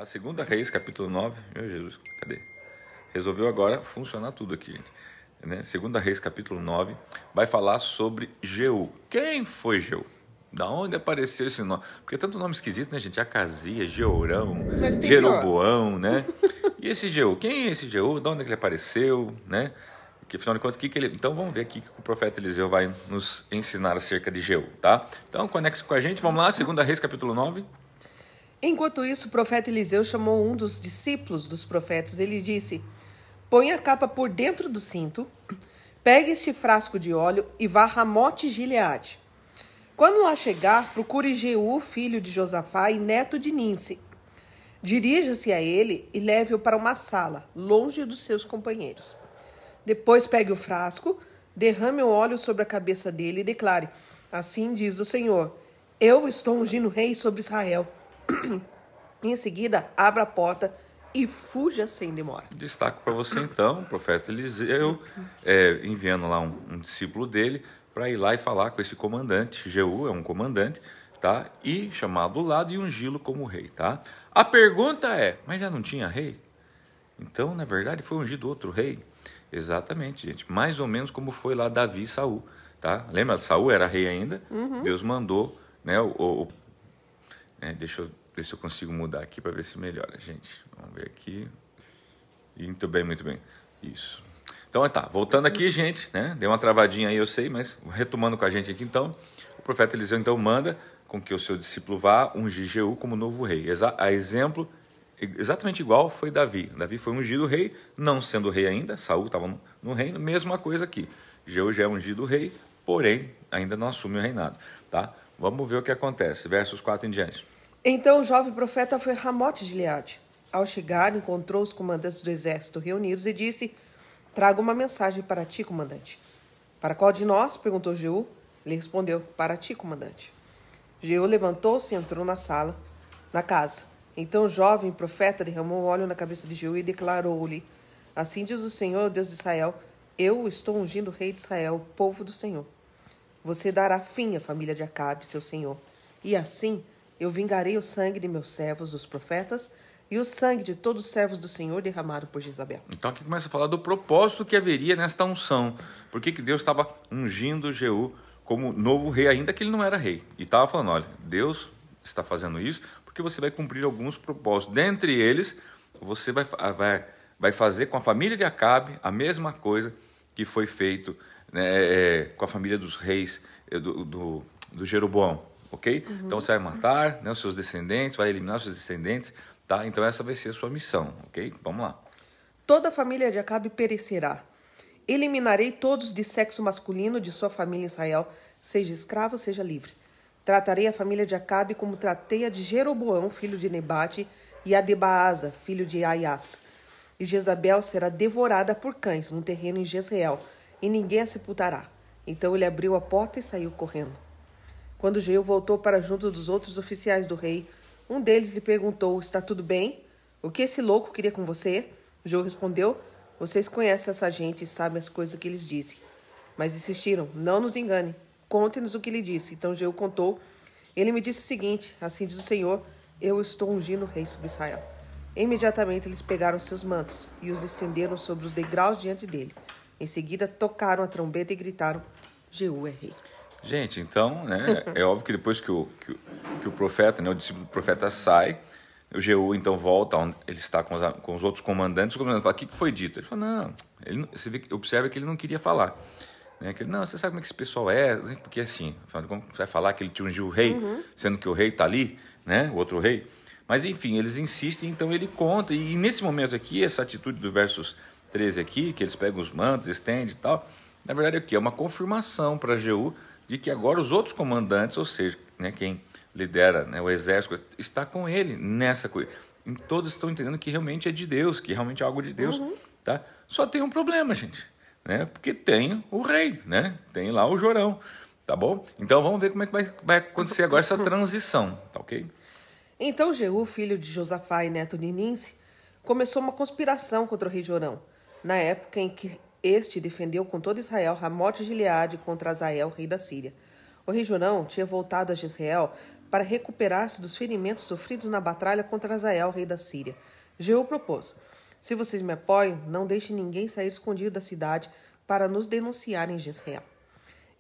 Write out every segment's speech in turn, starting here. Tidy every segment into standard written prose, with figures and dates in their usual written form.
Tá? Segunda Reis, capítulo 9. Meu Jesus, cadê? Resolveu agora funcionar tudo aqui, gente. Né? Segunda Reis, capítulo 9, vai falar sobre Jeú. Quem foi Jeú? Da onde apareceu esse nome? Porque é tanto nome esquisito, né, gente? Acasias, Jeorão, Jeroboão, né? E esse Jeú? Quem é esse Jeú? De onde é que ele apareceu, né? Que, afinal de contas, que ele... Então vamos ver aqui que o profeta Eliseu vai nos ensinar acerca de Jeú, tá? Então conecte-se com a gente, vamos lá, Segunda Reis, capítulo 9. Enquanto isso, o profeta Eliseu chamou um dos discípulos dos profetas. Ele disse: põe a capa por dentro do cinto, pegue este frasco de óleo e vá a Ramote Gileade. Quando lá chegar, procure Jeú, filho de Josafá e neto de Ninsi. Dirija-se a ele e leve-o para uma sala, longe dos seus companheiros. Depois pegue o frasco, derrame o óleo sobre a cabeça dele e declare: assim diz o Senhor, eu estou ungindo rei sobre Israel. Em seguida, abra a porta e fuja sem demora. Destaco para você então, o profeta Eliseu, enviando lá um discípulo dele para ir lá e falar com esse comandante. Jeú é um comandante, tá? E chamá-lo do lado e ungí-lo como rei, tá? A pergunta é, mas já não tinha rei? Então, na verdade, foi ungido outro rei? Exatamente, gente. Mais ou menos como foi lá Davi e Saul, tá? Lembra? Saul era rei ainda, Deus mandou, né? Deixa eu ver se eu consigo mudar aqui para ver se melhora, gente. Vamos ver aqui. Muito bem, muito bem. Isso. Então, tá. Voltando aqui, gente, né? Deu uma travadinha aí, eu sei, mas retomando com a gente aqui, então. O profeta Eliseu, então, manda com que o seu discípulo vá ungir Jeú como novo rei. A exemplo, exatamente igual foi Davi. Davi foi ungido rei, não sendo rei ainda. Saul estava no reino. Mesma coisa aqui. Jeú já é ungido rei, porém, ainda não assume o reinado, tá? Vamos ver o que acontece. Versos 4 em diante. Então o jovem profeta foi a Ramote Gileade. Ao chegar, encontrou os comandantes do exército reunidos e disse: trago uma mensagem para ti, comandante. Para qual de nós? Perguntou Jeú. Ele respondeu: para ti, comandante. Jeú levantou-se e entrou na casa. Então o jovem profeta derramou óleo na cabeça de Jeú e declarou-lhe: assim diz o Senhor, Deus de Israel, eu estou ungindo o rei de Israel, o povo do Senhor. Você dará fim à família de Acabe, seu senhor, e assim eu vingarei o sangue de meus servos, os profetas, e o sangue de todos os servos do Senhor derramado por Jezabel. Então aqui começa a falar do propósito que haveria nesta unção. Por que Deus estava ungindo Jeú como novo rei, ainda que ele não era rei. E estava falando, olha, Deus está fazendo isso porque você vai cumprir alguns propósitos. Dentre eles, você vai fazer com a família de Acabe a mesma coisa que foi feito, né, com a família dos reis do Jeroboão. Ok? Então você vai matar, né, os seus descendentes, vai eliminar os seus descendentes, tá? Então essa vai ser a sua missão, ok? Vamos lá. Toda a família de Acabe perecerá. Eliminarei todos de sexo masculino de sua família em Israel, seja escravo, seja livre. Tratarei a família de Acabe como tratei a de Jeroboão, filho de Nebate, e a de Baasa, filho de Aias. E Jezabel será devorada por cães num terreno em Jezreel, e ninguém a sepultará. Então ele abriu a porta e saiu correndo. Quando Jeú voltou para junto dos outros oficiais do rei, um deles lhe perguntou: está tudo bem? O que esse louco queria com você? Jeú respondeu: vocês conhecem essa gente e sabem as coisas que eles dizem. Mas insistiram: não nos engane, conte-nos o que ele disse. Então Jeú contou. Ele me disse o seguinte: assim diz o Senhor, eu estou ungindo o rei sobre Israel. Imediatamente eles pegaram seus mantos e os estenderam sobre os degraus diante dele. Em seguida tocaram a trombeta e gritaram: Jeú é rei. Gente, então, né, é óbvio que depois que o profeta, né, o discípulo do profeta sai, o Jeú então volta, onde ele está com os outros comandantes, os comandantes falam: o que foi dito? Ele fala: não, observa que ele não queria falar. Né, que ele, não, você sabe como é que esse pessoal é, porque assim, como você vai falar que ele te ungiu o rei, sendo que o rei está ali, né, o outro rei? Mas enfim, eles insistem, então ele conta, e nesse momento aqui, essa atitude do versos 13 aqui, que eles pegam os mantos, estendem e tal, na verdade aqui é uma confirmação para Jeú de que agora os outros comandantes, ou seja, né, quem lidera, né, o exército, está com ele nessa coisa. E todos estão entendendo que realmente é de Deus, que realmente é algo de Deus. Tá? Só tem um problema, gente, né? Porque tem o rei, né? Tem lá o Jorão, tá bom? Então vamos ver como é que vai acontecer agora essa transição, tá ok? Então Jeú, filho de Josafá e neto de Ninsi, começou uma conspiração contra o rei Jorão, na época em que este defendeu com todo Israel Ramote Gileade contra Azael, rei da Síria. O rei Jorão tinha voltado a Jezreel para recuperar-se dos ferimentos sofridos na batalha contra Azael, rei da Síria. Jeú propôs: se vocês me apoiam, não deixem ninguém sair escondido da cidade para nos denunciar em Jezreel.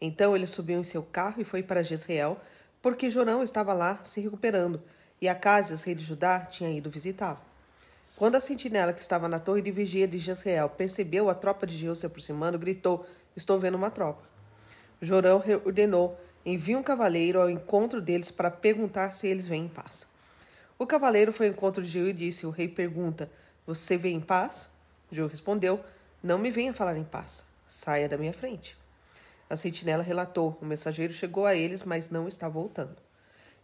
Então ele subiu em seu carro e foi para Jezreel, porque Jorão estava lá se recuperando, e Acázias, rei de Judá, tinha ido visitá-lo. Quando a sentinela que estava na torre de vigia de Jezreel percebeu a tropa de Jeú se aproximando, gritou: estou vendo uma tropa. Jorão ordenou: envie um cavaleiro ao encontro deles para perguntar se eles vêm em paz. O cavaleiro foi ao encontro de Jeú e disse: o rei pergunta: você vem em paz? Jeú respondeu: não me venha falar em paz. Saia da minha frente. A sentinela relatou: o mensageiro chegou a eles, mas não está voltando.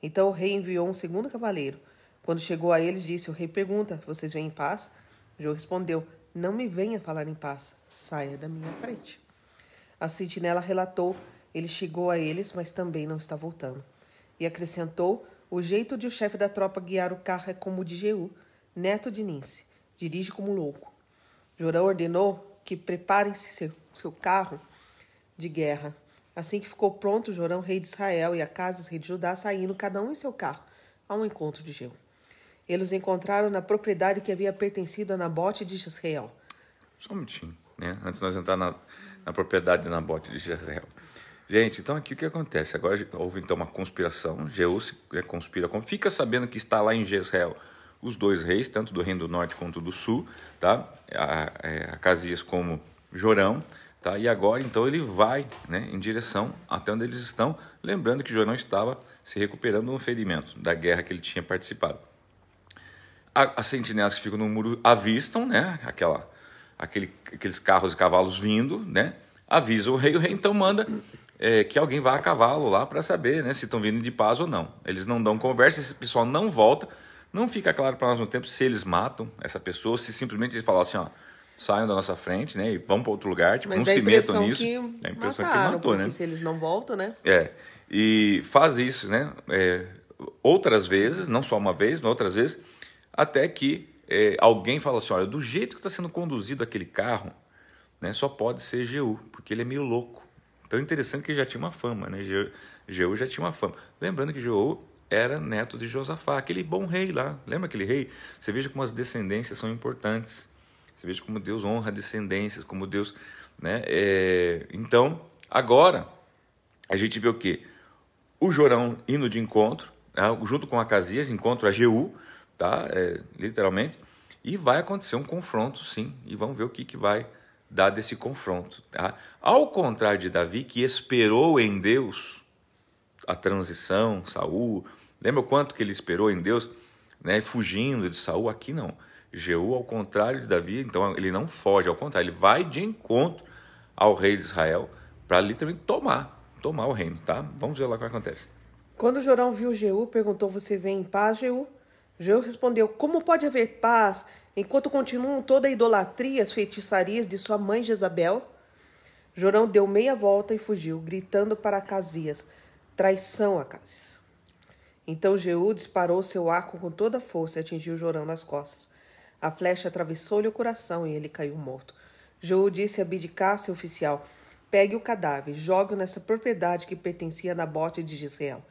Então o rei enviou um segundo cavaleiro. Quando chegou a eles, disse: o rei pergunta: vocês vêm em paz? Jeú respondeu: não me venha falar em paz. Saia da minha frente. A sentinela relatou: ele chegou a eles, mas também não está voltando. E acrescentou: o jeito de o chefe da tropa guiar o carro é como o de Jeú, neto de Ninse. Dirige como louco. Jorão ordenou que preparem-se seu carro de guerra. Assim que ficou pronto, Jorão, rei de Israel, e Acázias, rei de Judá, saíram cada um em seu carro ao encontro de Jeú. Eles os encontraram na propriedade que havia pertencido a Nabote de Jezreel. Só um minutinho, né? Antes de nós entrar na propriedade de Nabote de Jezreel. Gente, então aqui o que acontece? Agora houve então uma conspiração. Jeú se conspira, fica sabendo que está lá em Jezreel os dois reis, tanto do reino do norte quanto do sul, tá? Acázias como Jorão, tá? E agora então ele vai, né, em direção até onde eles estão, lembrando que Jorão estava se recuperando de um ferimento da guerra que ele tinha participado. As sentinelas que ficam no muro avistam, né, aqueles carros e cavalos vindo, né? Avisa o rei então manda que alguém vá a cavalo lá para saber, né, se estão vindo de paz ou não. Eles não dão conversa, esse pessoal não volta. Não fica claro para nós no tempo se eles matam essa pessoa, se simplesmente eles falam assim, ó, saiam da nossa frente, né, e vão para outro lugar, tipo, mas não se metam nisso. A impressão mataram, que matou, né? Se eles não voltam, né? E faz isso, né, outras vezes, não só uma vez, outras vezes, até que alguém fala assim, olha, do jeito que está sendo conduzido aquele carro, né, só pode ser Jeú, porque ele é meio louco. Então é interessante que ele já tinha uma fama, né, Jeú já tinha uma fama. Lembrando que Jeú era neto de Josafá, aquele bom rei lá. Lembra aquele rei? Você veja como as descendências são importantes. Você veja como Deus honra descendências, como Deus, né? Então, agora, a gente vê o quê? O Jorão indo de encontro, junto com Acázias, encontro a Jeú, tá? Literalmente, e vai acontecer um confronto, sim, e vamos ver o que vai dar desse confronto. Tá? Ao contrário de Davi, que esperou em Deus a transição, Saul, lembra o quanto que ele esperou em Deus, né, fugindo de Saul? Aqui não. Jeú, ao contrário de Davi, então ele não foge, ao contrário, ele vai de encontro ao rei de Israel para literalmente tomar o reino, tá? Vamos ver lá o que acontece. Quando Jorão viu Jeú, perguntou: você vem em paz, Jeú? Jeú respondeu: como pode haver paz enquanto continuam toda a idolatria e as feitiçarias de sua mãe Jezabel? Jorão deu meia volta e fugiu, gritando para Acázias: traição, Acázias. Então Jeú disparou seu arco com toda a força e atingiu Jorão nas costas. A flecha atravessou-lhe o coração e ele caiu morto. Jeú disse a Abidcar, seu oficial: pegue o cadáver, jogue-o nessa propriedade que pertencia a Nabote de Jezreel.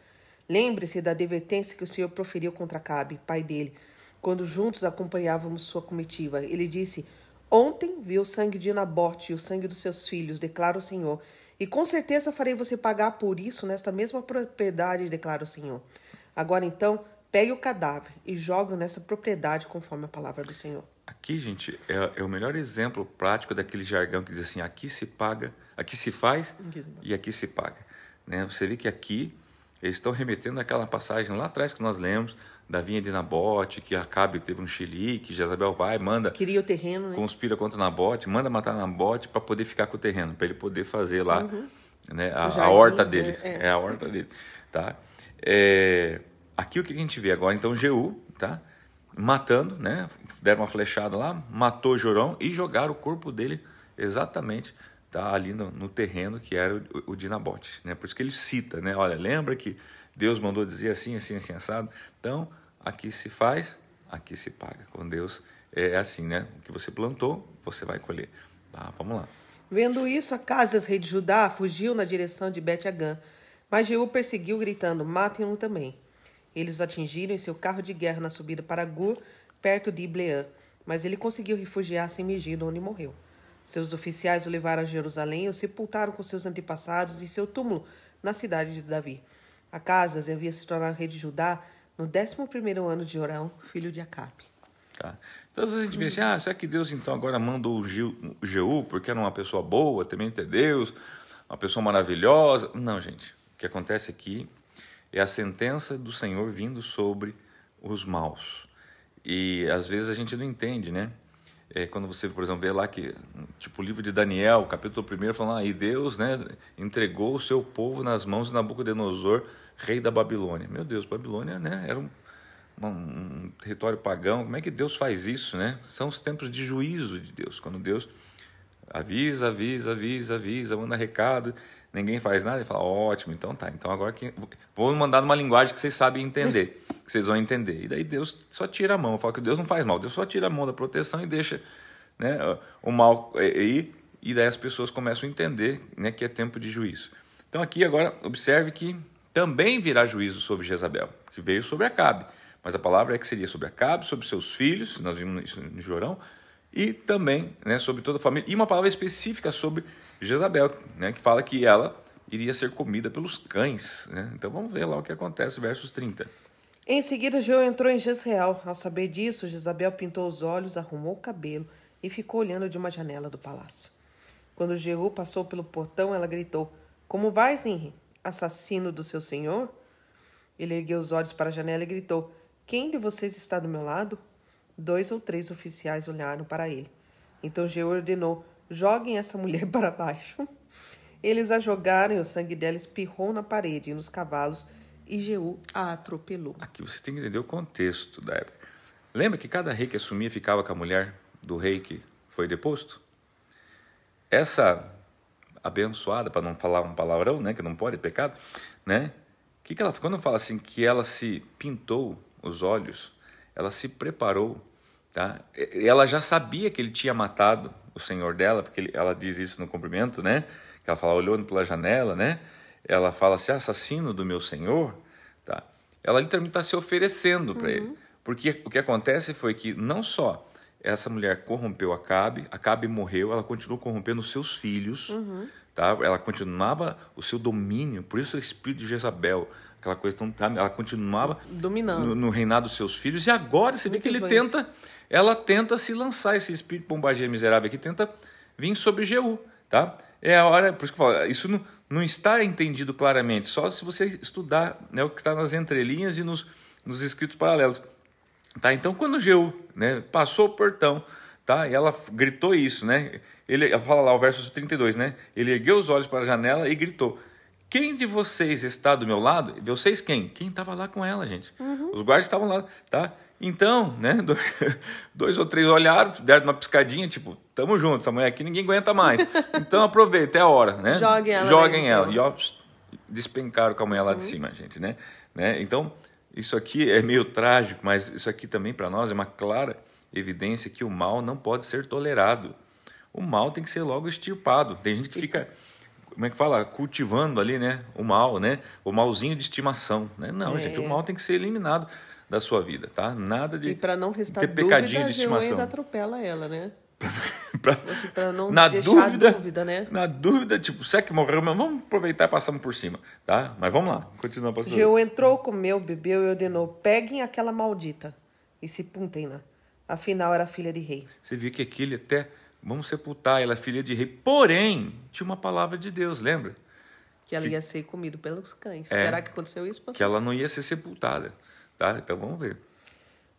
Lembre-se da advertência que o Senhor proferiu contra Acabe, pai dele, quando juntos acompanhávamos sua comitiva. Ele disse: ontem vi o sangue de Nabote e o sangue dos seus filhos, declara o Senhor, e com certeza farei você pagar por isso nesta mesma propriedade, declara o Senhor. Agora então, pegue o cadáver e jogue-o nessa propriedade conforme a palavra do Senhor. Aqui, gente, é o melhor exemplo prático daquele jargão que diz assim: aqui se paga, aqui se faz e aqui se paga. Né? Você vê que aqui eles estão remetendo àquela passagem lá atrás que nós lemos, da vinha de Nabote, que Acabe teve um xilique, Jezabel vai, manda... Queria o terreno, né? Conspira contra Nabote, manda matar Nabote para poder ficar com o terreno, para ele poder fazer lá, né, a horta dele. É a horta dele, tá? Aqui o que a gente vê agora, então, Jeú, tá? Matando, né? Deram uma flechada lá, matou Jorão e jogaram o corpo dele exatamente, tá, ali no terreno que era o de Nabote, né? Por isso que ele cita, né? Olha, lembra que Deus mandou dizer assim, assim, assim, assado? Então, aqui se faz, aqui se paga. Com Deus é assim, né? O que você plantou, você vai colher. Tá, vamos lá. Vendo isso, Acázias, rei de Judá, fugiu na direção de Bet-Agã, mas Jeú perseguiu, gritando: matem-no também. Eles o atingiram em seu carro de guerra na subida para Gur, perto de Ibleã, mas ele conseguiu refugiar-se em Megido, onde morreu. Seus oficiais o levaram a Jerusalém e o sepultaram com seus antepassados em seu túmulo na cidade de Davi. Acasas havia se tornado rei de Judá no 11º ano de Jorão, filho de Acabe. Tá. Então, às vezes a gente vê assim, será que Deus então agora mandou o Jeú porque era uma pessoa boa, temente a Deus, uma pessoa maravilhosa? Não, gente. O que acontece aqui é a sentença do Senhor vindo sobre os maus. E às vezes a gente não entende, né? Quando você, por exemplo, vê lá que, tipo o livro de Daniel, capítulo 1, falando, e Deus, né, entregou o seu povo nas mãos de Nabucodonosor, rei da Babilônia. Meu Deus, Babilônia, né, era um território pagão. Como é que Deus faz isso, né? São os tempos de juízo de Deus, quando Deus avisa, manda recado, ninguém faz nada, e fala, ótimo, então tá, então agora vou mandar numa linguagem que vocês sabem entender, que vocês vão entender. E daí Deus só tira a mão, fala que Deus não faz mal, Deus só tira a mão da proteção e deixa, né, o mal ir, e daí as pessoas começam a entender, né, que é tempo de juízo. Então aqui agora, observe que também virá juízo sobre Jezabel, que veio sobre Acabe, mas a palavra é que seria sobre Acabe, sobre seus filhos, nós vimos isso no Jorão, e também, né, sobre toda a família, e uma palavra específica sobre Jezabel, né, que fala que ela iria ser comida pelos cães, né? Então vamos ver lá o que acontece, versos 30. Em seguida, Jeú entrou em Jezreel. Ao saber disso, Jezabel pintou os olhos, arrumou o cabelo e ficou olhando de uma janela do palácio. Quando Jeú passou pelo portão, ela gritou, como vais, Henri, assassino do seu senhor? Ele ergueu os olhos para a janela e gritou, quem de vocês está do meu lado? 2 ou 3 oficiais olharam para ele. Então Jeú ordenou, joguem essa mulher para baixo. Eles a jogaram e o sangue dela espirrou na parede e nos cavalos e Jeú a atropelou. Aqui você tem que entender o contexto da época. Lembra que cada rei que assumia ficava com a mulher do rei que foi deposto? Essa abençoada, para não falar um palavrão, né, que não pode, é pecado, né? Que ela, quando fala assim que ela se pintou os olhos, ela se preparou, tá? Ela já sabia que ele tinha matado o senhor dela, porque ela diz isso no cumprimento, né? Que ela fala, olhando pela janela, né? Ela fala assim, assassino do meu senhor, tá? Ela literalmente está se oferecendo para ele. Porque o que acontece foi que não só essa mulher corrompeu Acabe morreu, ela continuou corrompendo os seus filhos, tá? Ela continuava o seu domínio, por isso o espírito de Jezabel, aquela coisa, ela continuava dominando no reinado dos seus filhos, e agora você vê que ela tenta se lançar, esse espírito bombardeiro miserável aqui, tenta vir sobre Jeú, tá? É a hora, por isso que eu falo, isso não está entendido claramente, só se você estudar, né, o que está nas entrelinhas e nos escritos paralelos. Tá? Então, quando Jeú, né, passou o portão, tá, e ela gritou isso, né? Ela fala lá o verso 32, né? Ele ergueu os olhos para a janela e gritou, quem de vocês está do meu lado? Vocês quem? Quem estava lá com ela, gente. Os guardas estavam lá, tá? Então, né, 2 ou 3 olharam, deram uma piscadinha, tipo, tamo junto, essa mulher aqui ninguém aguenta mais. Então aproveita, é a hora, né? Joguem ela. E ó, despencaram com a mulher lá de cima, gente, né? Então, isso aqui é meio trágico, mas isso aqui também para nós é uma clara evidência que o mal não pode ser tolerado. O mal tem que ser logo extirpado. Tem gente que fica, como é que fala? Cultivando ali, né? O mal, né? O malzinho de estimação, né? Não, gente, o mal tem que ser eliminado da sua vida, tá? Nada de e para não restar ter pecadinho de estimação. Jeú ainda atropela ela, né? Para não na deixar dúvida, né? Na dúvida, tipo, se é que morreu, mas vamos aproveitar e passamos por cima, tá? Mas vamos lá, continua, pastor. Jeú entrou, comeu, bebeu e ordenou, peguem aquela maldita e sepultem-na. Afinal, era filha de rei. Você viu que aquele até, vamos sepultar, ela é filha de rei, porém, tinha uma palavra de Deus, lembra? Que ela ia ser comida pelos cães. Será que aconteceu isso, pastor? Que ela não ia ser sepultada, tá? Então vamos ver.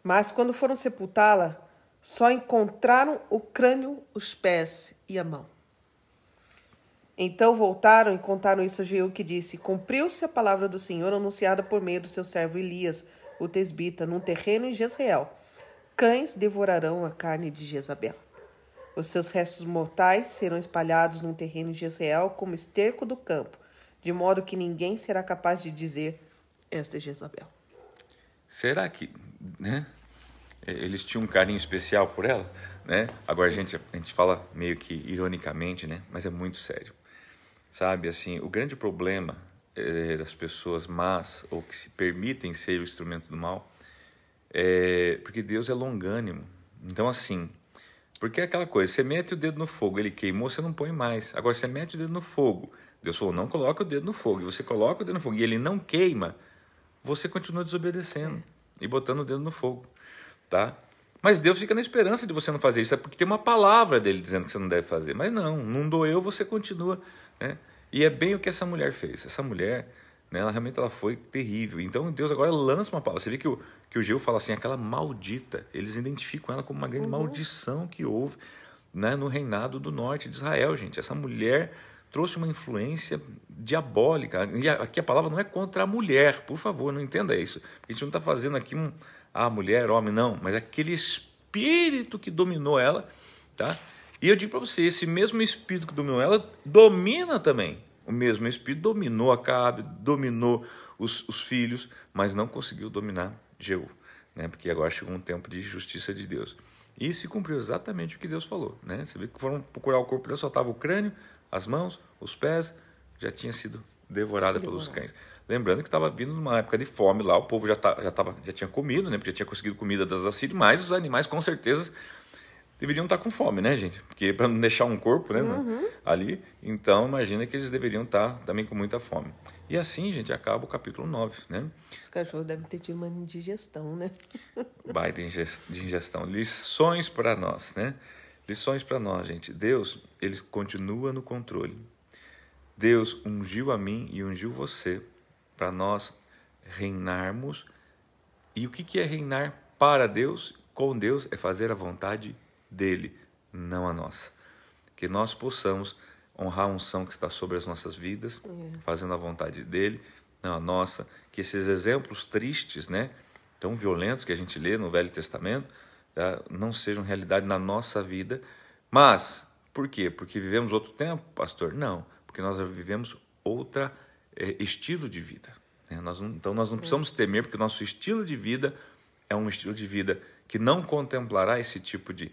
Mas quando foram sepultá-la, só encontraram o crânio, os pés e a mão. Então voltaram e contaram isso a Jeú, que disse, cumpriu-se a palavra do Senhor anunciada por meio do seu servo Elias, o tesbita, num terreno em Jezreel. Cães devorarão a carne de Jezabel. Os seus restos mortais serão espalhados num terreno em Jezreel como esterco do campo, de modo que ninguém será capaz de dizer, esta é Jezabel. Será que, né? Eles tinham um carinho especial por ela, né? Agora a gente fala meio que ironicamente, né? Mas é muito sério. Sabe, assim, o grande problema das pessoas más ou que se permitem ser o instrumento do mal, porque Deus é longânimo. Então, assim, porque é aquela coisa, você mete o dedo no fogo, ele queimou, você não põe mais. Agora, você mete o dedo no fogo, Deus falou, não coloca o dedo no fogo, e você coloca o dedo no fogo, e ele não queima, você continua desobedecendo e botando o dedo no fogo, tá? Mas Deus fica na esperança de você não fazer isso, é porque tem uma palavra dele dizendo que você não deve fazer. Mas não doeu, você continua, né? E é bem o que essa mulher fez. Essa mulher, né, ela foi terrível. Então Deus agora lança uma palavra. Você vê que o Geu fala assim, aquela maldita, eles identificam ela como uma grande maldição que houve, né, no reinado do norte de Israel, gente. Essa mulher trouxe uma influência diabólica. E aqui a palavra não é contra a mulher, por favor, não entenda isso. Porque a gente não está fazendo aqui mulher, homem, não. Mas aquele espírito que dominou ela, tá? E eu digo para você, esse mesmo espírito que dominou ela, domina também. O mesmo espírito dominou Acabe, dominou os filhos, mas não conseguiu dominar Jeú, né? Porque agora chegou um tempo de justiça de Deus. E se cumpriu exatamente o que Deus falou, né? Você vê que foram procurar o corpo dela, só estava o crânio, as mãos, os pés, já tinha sido devorada pelos cães. Lembrando que estava vindo numa época de fome lá, o povo já tinha comido, né? Porque já tinha conseguido comida das Assírias, mas os animais com certeza deveriam estar com fome, né, gente? Porque para não deixar um corpo, né, ali, então imagina que eles deveriam estar também com muita fome. E assim, gente, acaba o capítulo 9, né? Os cachorros devem ter tido uma indigestão, né? Baita de ingestão. Lições para nós, né? Lições para nós, gente. Deus, ele continua no controle. Deus ungiu a mim e ungiu você para nós reinarmos. E o que é reinar para Deus? Com Deus é fazer a vontade dele, não a nossa. Que nós possamos honrar a unção que está sobre as nossas vidas, fazendo a vontade dele, não a nossa. Que esses exemplos tristes, né, tão violentos que a gente lê no Velho Testamento, tá, não sejam realidade na nossa vida. Mas, por quê? Porque vivemos outro tempo, pastor? Não, porque nós vivemos outro estilo de vida. Né? Então nós não precisamos temer, porque o nosso estilo de vida é um estilo de vida que não contemplará esse tipo de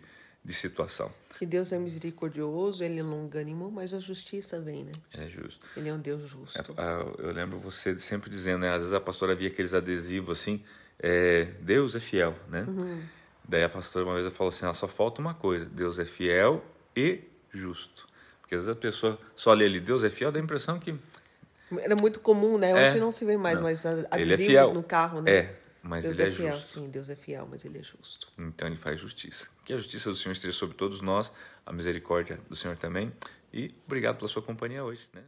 situação. Que Deus é misericordioso, ele é longânimo, mas a justiça vem, né? É justo. Ele é um Deus justo. Eu lembro você sempre dizendo, né? Às vezes a pastora via aqueles adesivos assim, Deus é fiel, né? Daí a pastora uma vez falou assim, só falta uma coisa, Deus é fiel e justo. Porque às vezes a pessoa só lê ali, Deus é fiel, dá a impressão que... Era muito comum, né? Hoje não se vê mais, mas adesivos no carro, né? Mas Deus ele é fiel, justo. sim, Deus é fiel, mas ele é justo. Então ele faz justiça. Que a justiça do Senhor esteja sobre todos nós, a misericórdia do Senhor também. E obrigado pela sua companhia hoje, né?